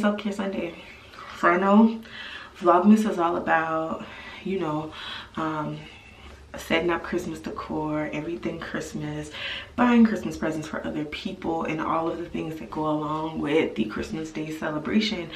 Self-Care Sunday. So I know Vlogmas is all about, you know, setting up Christmas decor, everything Christmas, buying Christmas presents for other people, and all of the things that go along with the Christmas Day celebration.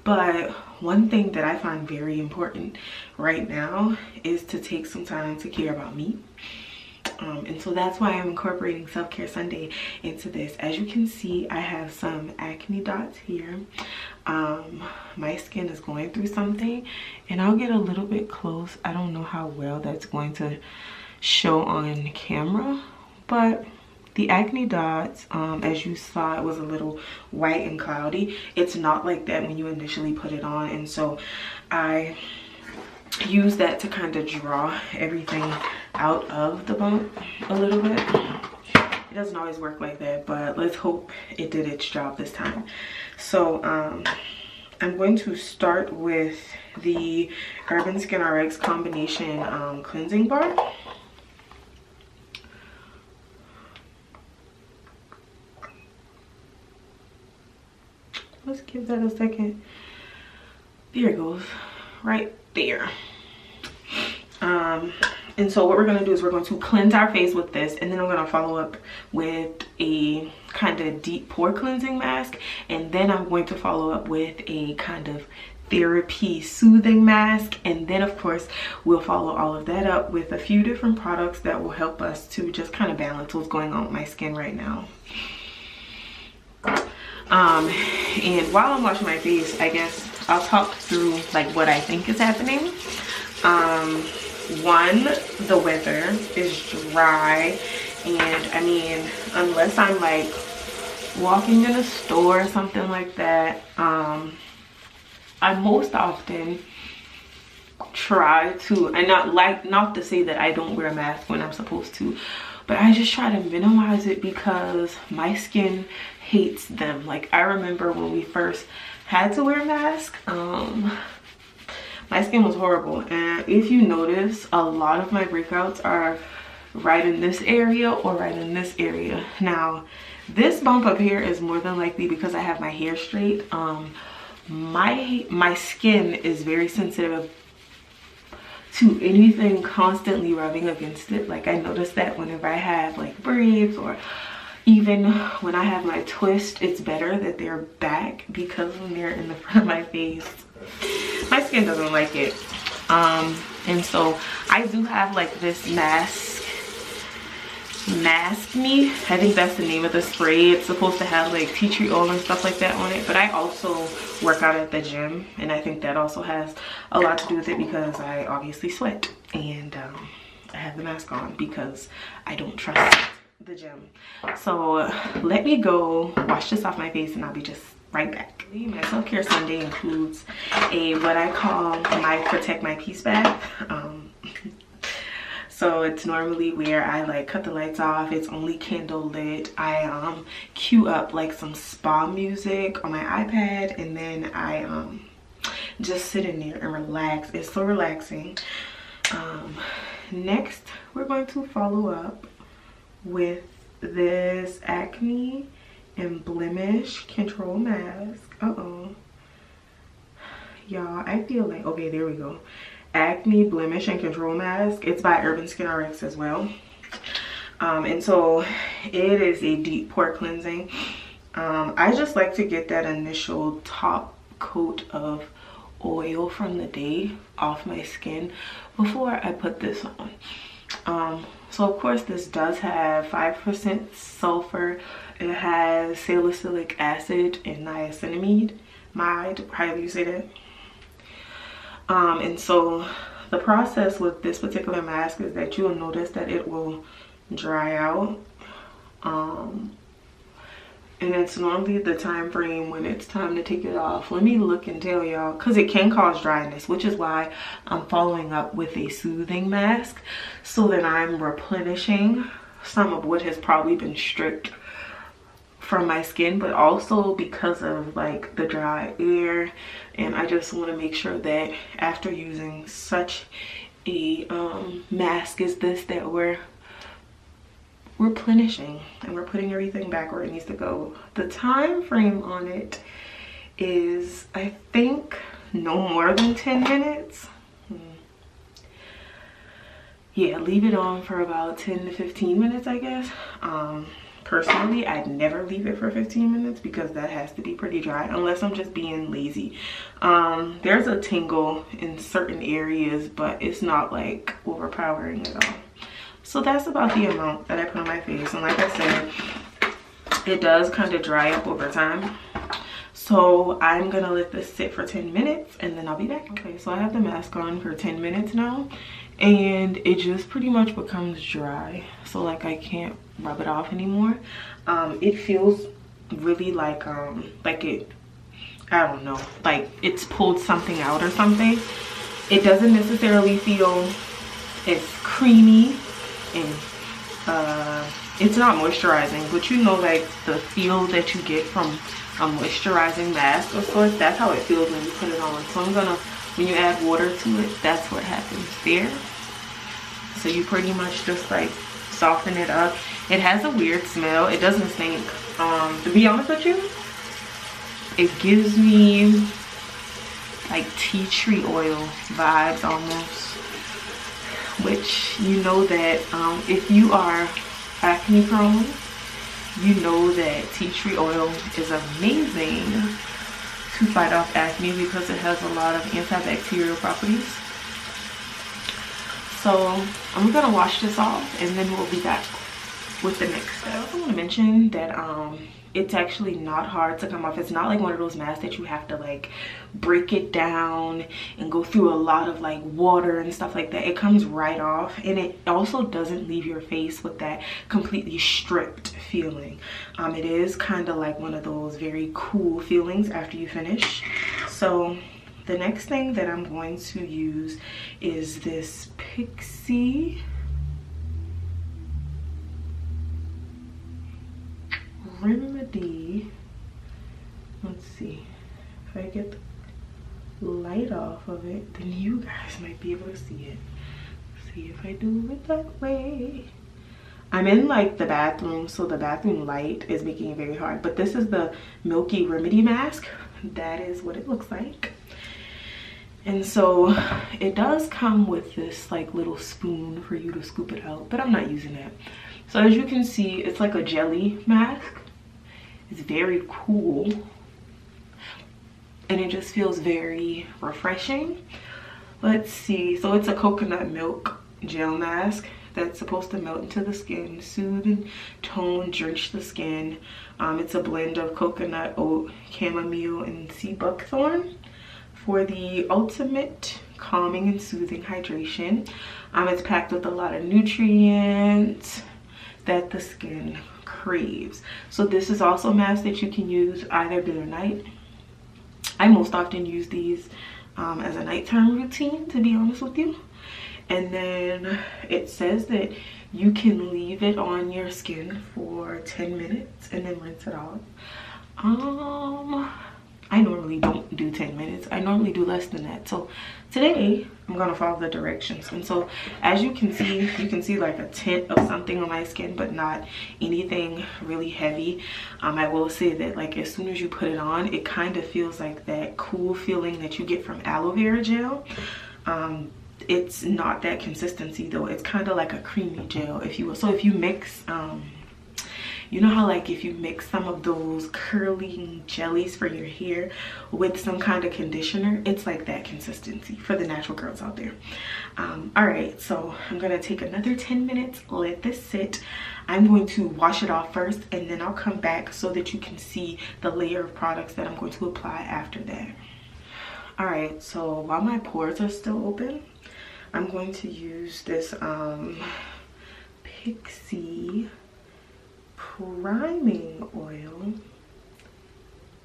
But one thing that I find very important right now is to take some time to care about me. And so that's why I'm incorporating Self-Care Sunday into this. As you can see, I have some acne dots here. My skin is going through something, and I'll get a little bit close. I don't know how well that's going to show on camera, but the acne dots, as you saw, it was a little white and cloudy. It's not like that when you initially put it on, and so I use that to kind of draw everything out of the bump a little bit. It doesn't always work like that, but let's hope it did its job this time. So I'm going to start with the Urban Skin RX combination cleansing bar. Let's give that a second. There it goes, right there. And so what we're going to do is we're going to cleanse our face with this, and then I'm going to follow up with a kind of deep pore cleansing mask, and then I'm going to follow up with a kind of therapy soothing mask, and then of course we'll follow all of that up with a few different products that will help us to just kind of balance what's going on with my skin right now. And while I'm washing my face, I guess I'll talk through like what I think is happening. One, the weather is dry, and I mean, unless I'm like walking in a store or something like that, I most often try to, and not to say that I don't wear a mask when I'm supposed to, but I just try to minimize it because my skin hates them. Like, I remember when we first had to wear a mask, my skin was horrible, and if you notice, a lot of my breakouts are right in this area or right in this area. Now, this bump up here is more than likely because I have my hair straight. My skin is very sensitive to anything constantly rubbing against it. Like, I notice that whenever I have like braids, or even when I have my twist, it's better that they're back, because when they're in the front of my face, my skin doesn't like it. And so I do have like this Mask Me. I think that's the name of the spray. It's supposed to have like tea tree oil and stuff like that on it, but I also work out at the gym, and I think that also has a lot to do with it, because I obviously sweat, and I have the mask on because I don't trust the gym. So let me go wash this off my face, and I'll be just right back. My Self-Care Sunday includes a what I call my Protect My Peace bath. So it's normally where I like cut the lights off. It's only candle lit. I cue up like some spa music on my iPad, and then I just sit in there and relax. It's so relaxing. Next, we're going to follow up with this acne and blemish control mask. Y'all, I feel like, okay, there we go. Acne blemish and control mask. It's by Urban Skin RX as well. And so it is a deep pore cleansing. I just like to get that initial top coat of oil from the day off my skin before I put this on. So of course this does have 5% sulfur. It has salicylic acid and niacinamide. How do you say that? And so the process with this particular mask is that you'll notice that it will dry out. And it's normally the time frame when it's time to take it off. Let me look and tell y'all, because it can cause dryness, which is why I'm following up with a soothing mask, so that I'm replenishing some of what has probably been stripped from my skin, but also because of like the dry air. And I just want to make sure that after using such a mask as this, that we're replenishing and we're putting everything back where it needs to go. The time frame on it is, I think, no more than 10 minutes. Yeah, leave it on for about 10 to 15 minutes, I guess. Personally, I'd never leave it for 15 minutes because that has to be pretty dry, unless I'm just being lazy. There's a tingle in certain areas, but it's not like overpowering at all. So that's about the amount that I put on my face. And like I said, it does kind of dry up over time. So I'm gonna let this sit for 10 minutes and then I'll be back. Okay, so I have the mask on for 10 minutes now, and it just pretty much becomes dry. So like I can't rub it off anymore. It feels really like it, I don't know, like it's pulled something out or something. It doesn't necessarily feel as creamy, and it's not moisturizing, but you know, like the feel that you get from a moisturizing mask of sorts, that's how it feels when you put it on. So I'm gonna, when you add water to it, that's what happens there. So you pretty much just like soften it up. It has a weird smell. It doesn't stink. To be honest with you, it gives me like tea tree oil vibes almost, which you know that if you are acne prone, you know that tea tree oil is amazing to fight off acne because it has a lot of antibacterial properties. So I'm gonna wash this off and then we'll be back with the next step. I also want to mention that it's actually not hard to come off. It's not like one of those masks that you have to like break it down and go through a lot of like water and stuff like that. It comes right off, and it also doesn't leave your face with that completely stripped feeling. It is kind of like one of those very cool feelings after you finish. So the next thing that I'm going to use is this Pixi Remedy. Let's see if I get the light off of it, then you guys might be able to see it. See if I do it that way. I'm in like the bathroom, so the bathroom light is making it very hard, but this is the Milky Remedy mask. That is what it looks like. And so it does come with this like little spoon for you to scoop it out, but I'm not using that. So as you can see, it's like a jelly mask. It's very cool, and it just feels very refreshing. Let's see, so it's a coconut milk gel mask that's supposed to melt into the skin, soothe and tone, drench the skin. It's a blend of coconut, oat, chamomile, and sea buckthorn for the ultimate calming and soothing hydration. It's packed with a lot of nutrients that the skin craves. So this is also a mask that you can use either day or night. I most often use these as a nighttime routine, to be honest with you. And then it says that you can leave it on your skin for 10 minutes and then rinse it off. I normally don't do 10 minutes. I normally do less than that. So today I'm gonna follow the directions. And so as you can see like a tint of something on my skin, but not anything really heavy. I will say that like as soon as you put it on, it kind of feels like that cool feeling that you get from aloe vera gel. It's not that consistency though. It's kind of like a creamy gel, if you will. So if you mix you know how like if you mix some of those curling jellies for your hair with some kind of conditioner, it's like that consistency for the natural girls out there. All right, so I'm gonna take another 10 minutes, let this sit. I'm going to wash it off first, and then I'll come back so that you can see the layer of products that I'm going to apply after that. All right, so while my pores are still open, I'm going to use this Pixi Priming Oil.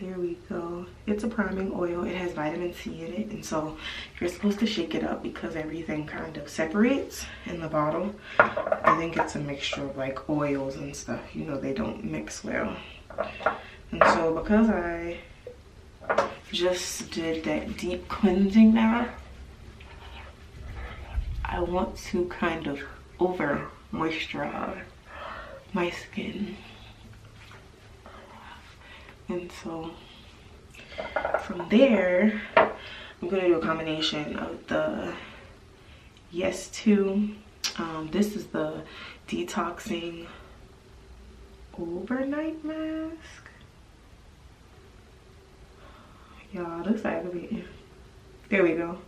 There we go. It's a priming oil. It has vitamin C in it, and so you're supposed to shake it up because everything kind of separates in the bottle. I think it's a mixture of like oils and stuff. You know, they don't mix well. And so because I just did that deep cleansing now, I want to kind of over moisturize my skin. And so From there, I'm gonna do a combination of the Yes To. This is the detoxing overnight mask. Y'all, this aggravating. There we go.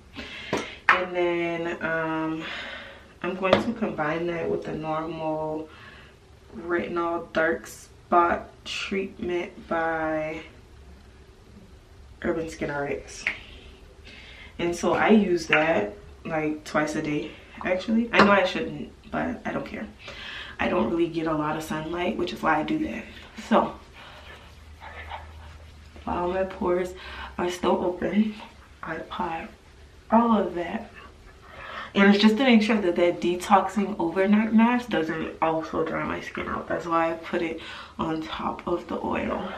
And then I'm going to combine that with the normal retinol dark spot treatment by Urban Skin RX. And so I use that like twice a day. Actually, I know I shouldn't, but I don't care. I don't really get a lot of sunlight, which is why I do that. So while my pores are still open, I apply all of that. And it's just to make sure that that detoxing overnight mask doesn't also dry my skin out. That's why I put it on top of the oil.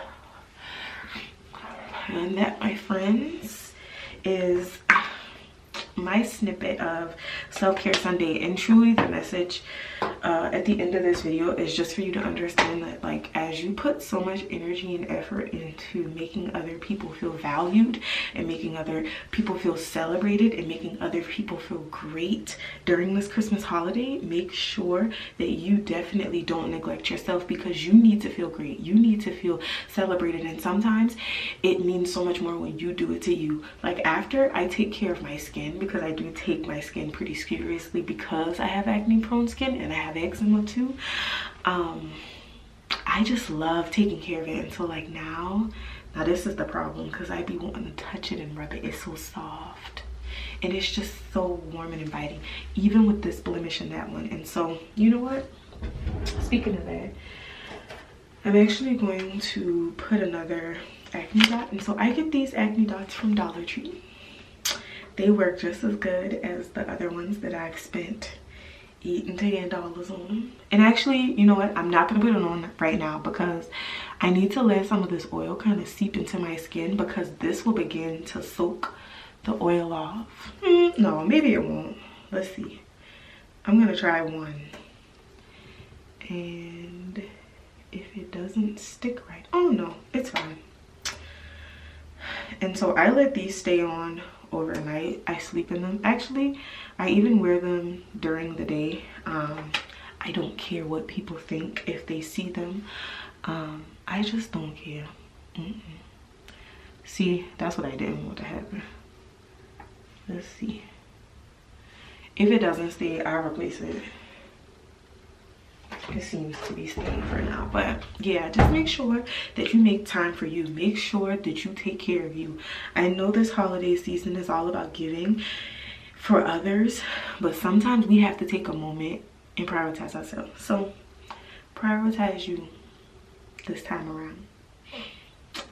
And that, my friends, is my snippet of Self-Care Sunday. And truly the message at the end of this video is just for you to understand that, like, as you put so much energy and effort into making other people feel valued and making other people feel celebrated and making other people feel great during this Christmas holiday, make sure that you definitely don't neglect yourself, because you need to feel great. You need to feel celebrated, and sometimes it means so much more when you do it to you. Like, after I take care of my skin, because I do take my skin pretty seriously because I have acne prone skin and I have eczema too, I just love taking care of it. And so, like, now this is the problem, because I be wanting to touch it and rub it. It's so soft and it's just so warm and inviting, even with this blemish and that one. And so, you know what, speaking of that, I'm actually going to put another acne dot. And so I get these acne dots from Dollar Tree. They work just as good as the other ones that I've spent eating $10 on. And actually, you know what, I'm not gonna put it on right now because I need to let some of this oil kind of seep into my skin, because this will begin to soak the oil off. No, maybe it won't. Let's see. I'm gonna try one, and if it doesn't stick right, oh no, it's fine. And so I let these stay on overnight. I sleep in them. Actually, I even wear them during the day. I don't care what people think if they see them. I just don't care. See, that's what I didn't want to happen. Let's see. If it doesn't stay, I'll replace it. It seems to be staying for now. But yeah, just make sure that you make time for you. Make sure that you take care of you. I know this holiday season is all about giving for others, but sometimes we have to take a moment and prioritize ourselves. So prioritize you this time around.